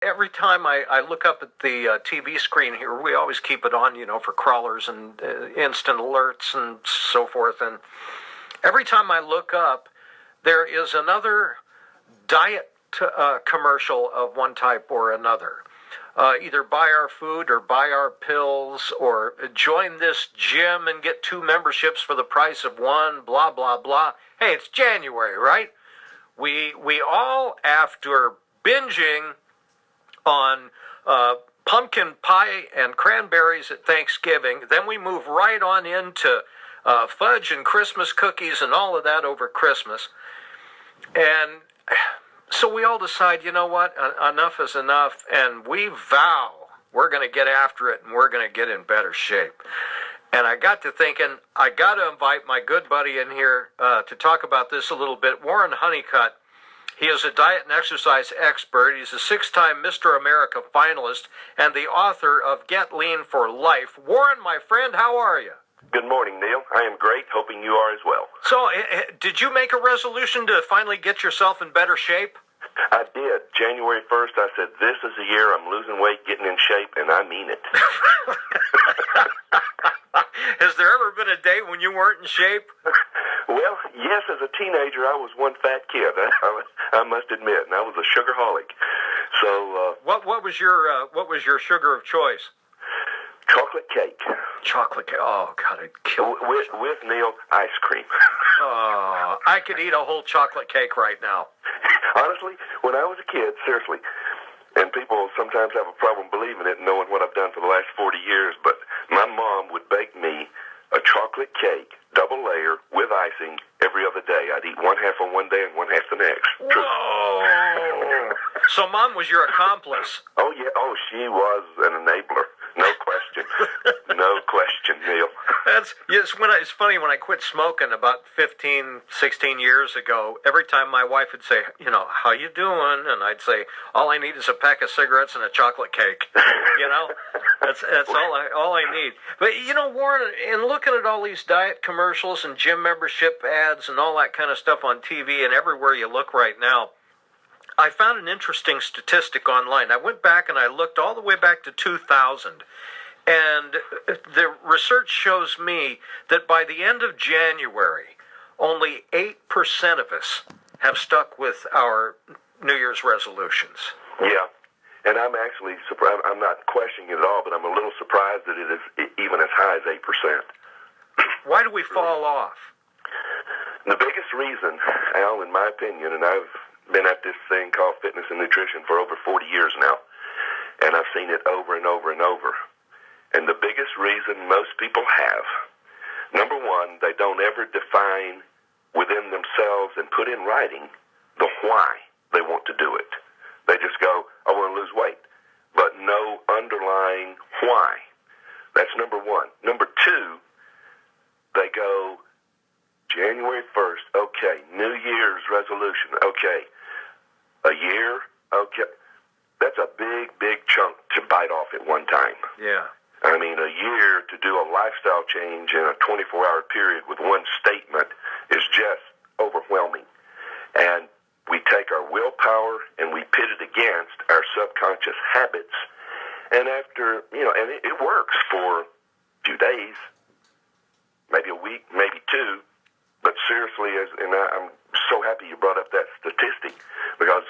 Every time I look up at the TV screen here, we always keep it on, for crawlers and instant alerts and so forth. And every time I look up, there is another diet commercial of one type or another. Either buy our food or buy our pills or join this gym and get 2 memberships for the price of 1, blah, blah, blah. Hey, it's January, right? We all, after binging on pumpkin pie and cranberries at Thanksgiving, then we move right on into fudge and Christmas cookies and all of that over Christmas. And so we all decide, you know what, enough is enough, and we vow we're going to get after it and we're going to get in better shape. And I got to thinking, I got to invite my good buddy in here to talk about this a little bit, Warren Honeycutt. He is a diet and exercise expert. He's a 6-time Mr. America finalist and the author of Get Lean for Life. Warren, my friend, how are you? Good morning, Neil. I am great, hoping you are as well. So, did you make a resolution to finally get yourself in better shape? I did. January 1st, I said, this is the year I'm losing weight, getting in shape, and I mean it. Has there ever been a day when you weren't in shape? Well, yes, as a teenager, I was one fat kid. I must admit, and I was a sugarholic. So, what was your sugar of choice? Chocolate cake. Chocolate cake. Oh, God, I'd kill with Neil, ice cream. Oh, I could eat a whole chocolate cake right now. Honestly, when I was a kid, seriously, and people sometimes have a problem believing it and knowing what I've done for the last 40 years, but my mom would bake me a chocolate cake, double layer, with icing, every other day. I'd eat one half on one day and one half the next. True. Whoa! So Mom was your accomplice. Oh, yeah. Oh, she was an enabler. No question. No question, Neil. It's funny, when I quit smoking about 15, 16 years ago, every time my wife would say, how you doing? And I'd say, all I need is a pack of cigarettes and a chocolate cake. That's all I need. But, Warren, in looking at all these diet commercials and gym membership ads and all that kind of stuff on TV and everywhere you look right now, I found an interesting statistic online. I went back and I looked all the way back to 2000. And the research shows me that by the end of January, only 8% of us have stuck with our New Year's resolutions. Yeah. And I'm actually surprised. I'm not questioning it at all, but I'm a little surprised that it is even as high as 8%. Why do we fall off? The biggest reason, Al, in my opinion, and I've been at this thing called fitness and nutrition for over 40 years now, and I've seen it over and over and over. And the biggest reason most people have, number one, they don't ever define within themselves and put in writing the why they want to do it. They just go, I want to lose weight, but no underlying why. That's number one. Number two, they go, January 1st, okay, New Year's resolution, okay, a year, okay. That's a big, big chunk to bite off at one time. Yeah. I mean, a year to do a lifestyle change in a 24-hour period with one statement is just overwhelming. And we take our willpower and we pit it against our subconscious habits. And after, and it works for a few days, maybe a week, maybe two. But seriously, I'm so happy you brought up that statistic, because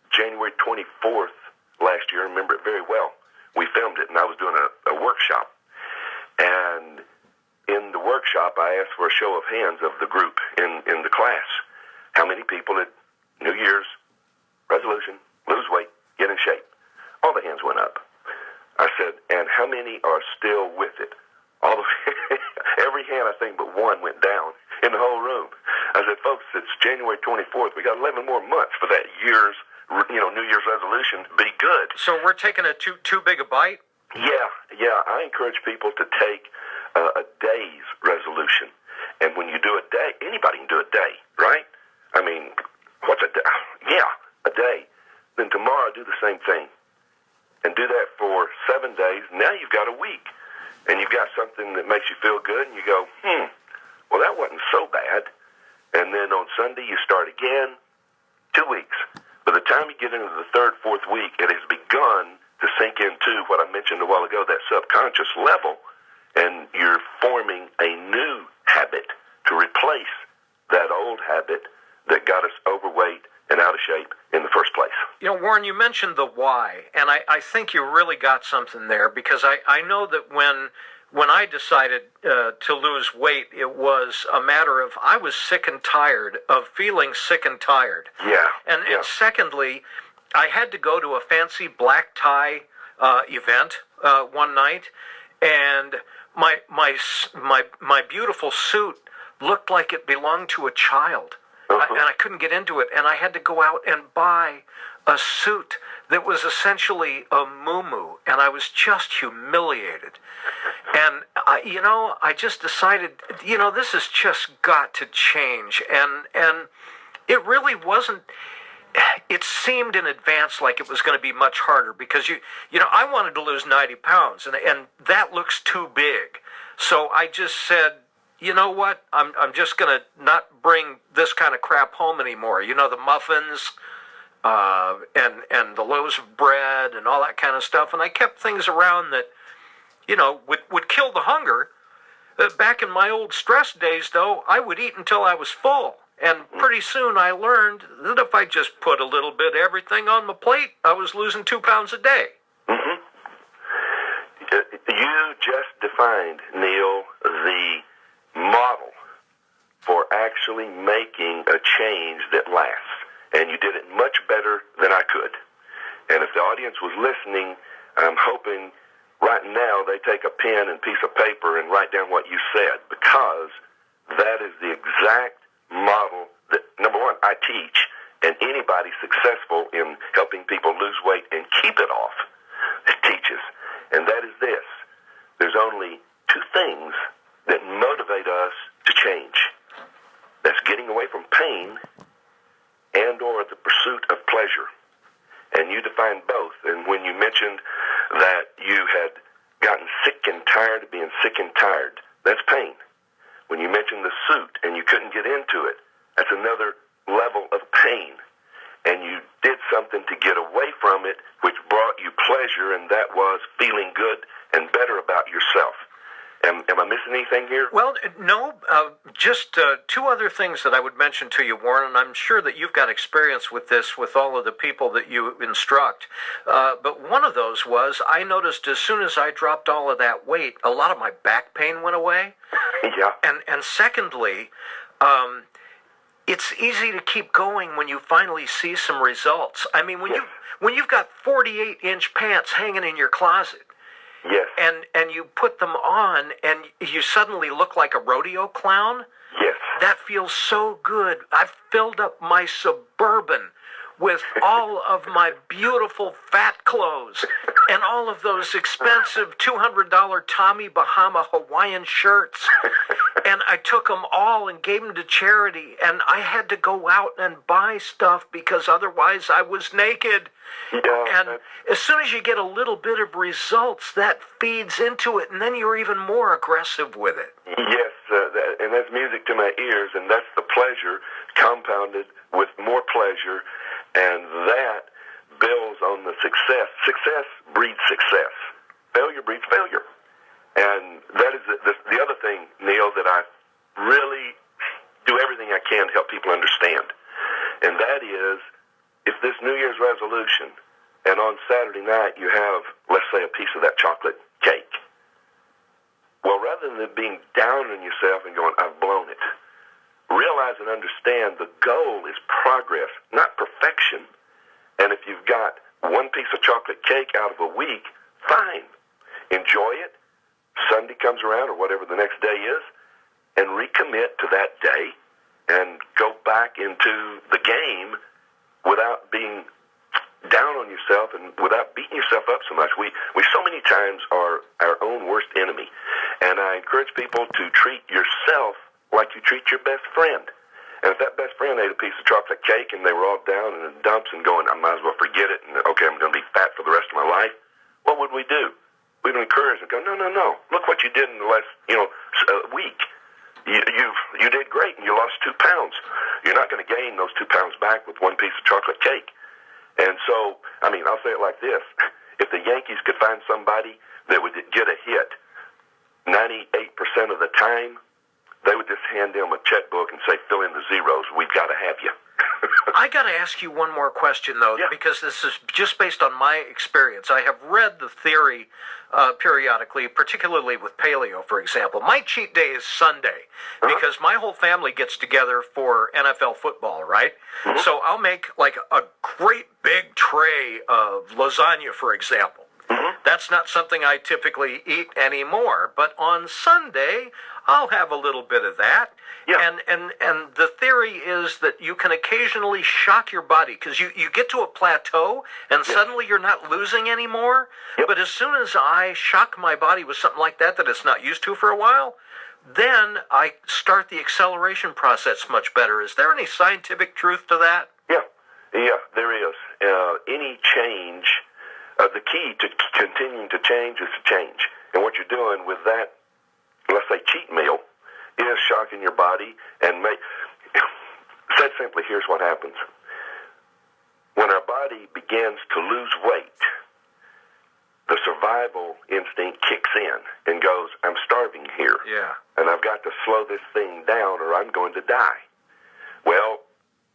January 24th last year, I remember it very well, we filmed it, and I was doing a workshop. And in the workshop, I asked for a show of hands of the group in the class. How many people had New Year's resolution, lose weight, get in shape? All the hands went up. I said, and how many are still with it? Every hand, I think, but one went down in the whole room. I said, folks, it's January 24th. We got 11 more months for that year's, New Year's resolution to be good. So we're taking a too big a bite? Yeah. I encourage people to take a day's resolution. And when you do a day, anybody can do a day, right? I mean, what's a day? Yeah, a day. Then tomorrow do the same thing. And do that for 7 days. Now you've got a week. And you've got something that makes you feel good, and you go, well, that wasn't so bad. And then on Sunday, you start again, 2 weeks. By the time you get into the third, fourth week, it has begun to sink into what I mentioned a while ago, that subconscious level, and you're forming a new habit to replace that old habit that got us overweight and out of shape in the first place. You know, Warren, you mentioned the why, and I think you really got something there, because I know that when I decided to lose weight, it was a matter of I was sick and tired of feeling sick and tired. Yeah. And secondly, I had to go to a fancy black tie event one night, and my beautiful suit looked like it belonged to a child. And I couldn't get into it, and I had to go out and buy a suit that was essentially a muumuu, and I was just humiliated. And, I just decided, this has just got to change. And it really wasn't, it seemed in advance like it was going to be much harder, because, I wanted to lose 90 pounds, and that looks too big. So I just said, you know what? I'm just going to not bring this kind of crap home anymore. The muffins and the loaves of bread and all that kind of stuff. And I kept things around that, would kill the hunger. Back in my old stress days, though, I would eat until I was full. And pretty soon I learned that if I just put a little bit of everything on my plate, I was losing 2 pounds a day. Mm-hmm. You just defined, Neil, the model for actually making a change that lasts. And you did it much better than I could. And if the audience was listening, I'm hoping right now they take a pen and piece of paper and write down what you said, because that is the exact model that, number one, I teach, and anybody successful in helping people lose weight and keep it off teaches. And that is this: there's only two things that motivate us to change. That's getting away from pain and or the pursuit of pleasure. And you defined both. And when you mentioned that you had gotten sick and tired of being sick and tired, that's pain. When you mentioned the suit and you couldn't get into it, that's another level of pain. And you did something to get away from it, which brought you pleasure, and that was feeling good and better about yourself. Am I missing anything here? Well, no, just two other things that I would mention to you, Warren, and I'm sure that you've got experience with this with all of the people that you instruct. But one of those was I noticed as soon as I dropped all of that weight, a lot of my back pain went away. Yeah. And secondly, it's easy to keep going when you finally see some results. I mean, when you've got 48-inch pants hanging in your closet, yes, and you put them on, and you suddenly look like a rodeo clown. Yes. That feels so good. I've filled up my Suburban with all of my beautiful fat clothes and all of those expensive $200 Tommy Bahama Hawaiian shirts. And I took them all and gave them to charity. And I had to go out and buy stuff because otherwise I was naked. Yeah, and as soon as you get a little bit of results, that feeds into it, and then you're even more aggressive with it. Yes, and that's music to my ears, and that's the pleasure compounded with more pleasure, and that builds on the success. Success breeds success. Failure breeds failure. And that is the other thing, Neil, that I really do everything I can to help people understand. And that is, if this New Year's resolution, and on Saturday night you have, let's say, a piece of that chocolate cake, well, rather than being down on yourself and going, I've blown it, realize and understand the goal is progress, not perfection. And if you've got one piece of chocolate cake out of a week, fine. Enjoy it. Sunday comes around, or whatever the next day is, and recommit to that day and go back into the game without being down on yourself and without beating yourself up so much. We so many times are our own worst enemy. And I encourage people to treat yourself like you treat your best friend. And if that best friend ate a piece of chocolate cake and they were all down in the dumps and going, I might as well forget it, and okay, I'm going to be fat for the rest of my life, what would we do? We would encourage and go, no. Look what you did in the last, week. You did great, and you lost 2 pounds. You're not going to gain those 2 pounds back with one piece of chocolate cake. And so, I mean, I'll say it like this. If the Yankees could find somebody that would get a hit 98% of the time, they would just hand them a checkbook and say, fill in the zeros. We've got to have you. I got to ask you one more question, though, Yeah. because this is just based on my experience. I have read the theory periodically, particularly with paleo, for example. My cheat day is Sunday because my whole family gets together for NFL football, right? Mm-hmm. So I'll make like a great big tray of lasagna, for example. Mm-hmm. That's not something I typically eat anymore, but on Sunday, I'll have a little bit of that. Yeah. And the theory is that you can occasionally shock your body because you get to a plateau and suddenly you're not losing anymore. Yep. But as soon as I shock my body with something like that it's not used to for a while, then I start the acceleration process much better. Is there any scientific truth to that? Yeah, there is. Any change, the key to continuing to change is to change. And what you're doing with that, let's say cheat meal, is shocking your body and said simply, here's what happens. When our body begins to lose weight, the survival instinct kicks in and goes, I'm starving here. Yeah. And I've got to slow this thing down or I'm going to die. Well,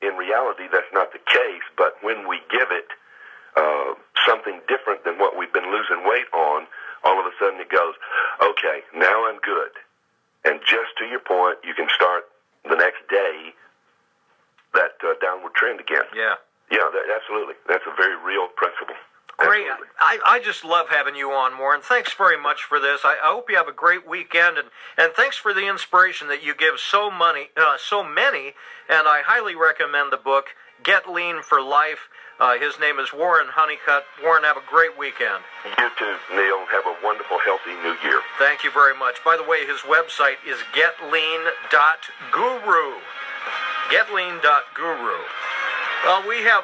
in reality, that's not the case, but when we give it something different than what we've been losing weight on, all of a sudden it goes, okay, now I'm good. And just to your point, you can start the next day that downward trend again. Yeah. Yeah, absolutely. That's a very real principle. Great. I just love having you on, Warren. Thanks very much for this. I hope you have a great weekend, and thanks for the inspiration that you give so many, and I highly recommend the book, Get Lean for Life. His name is Warren Honeycutt. Warren, have a great weekend. You too, Neil. Have a wonderful, healthy new year. Thank you very much. By the way, his website is getlean.guru. Getlean.guru. Well, we have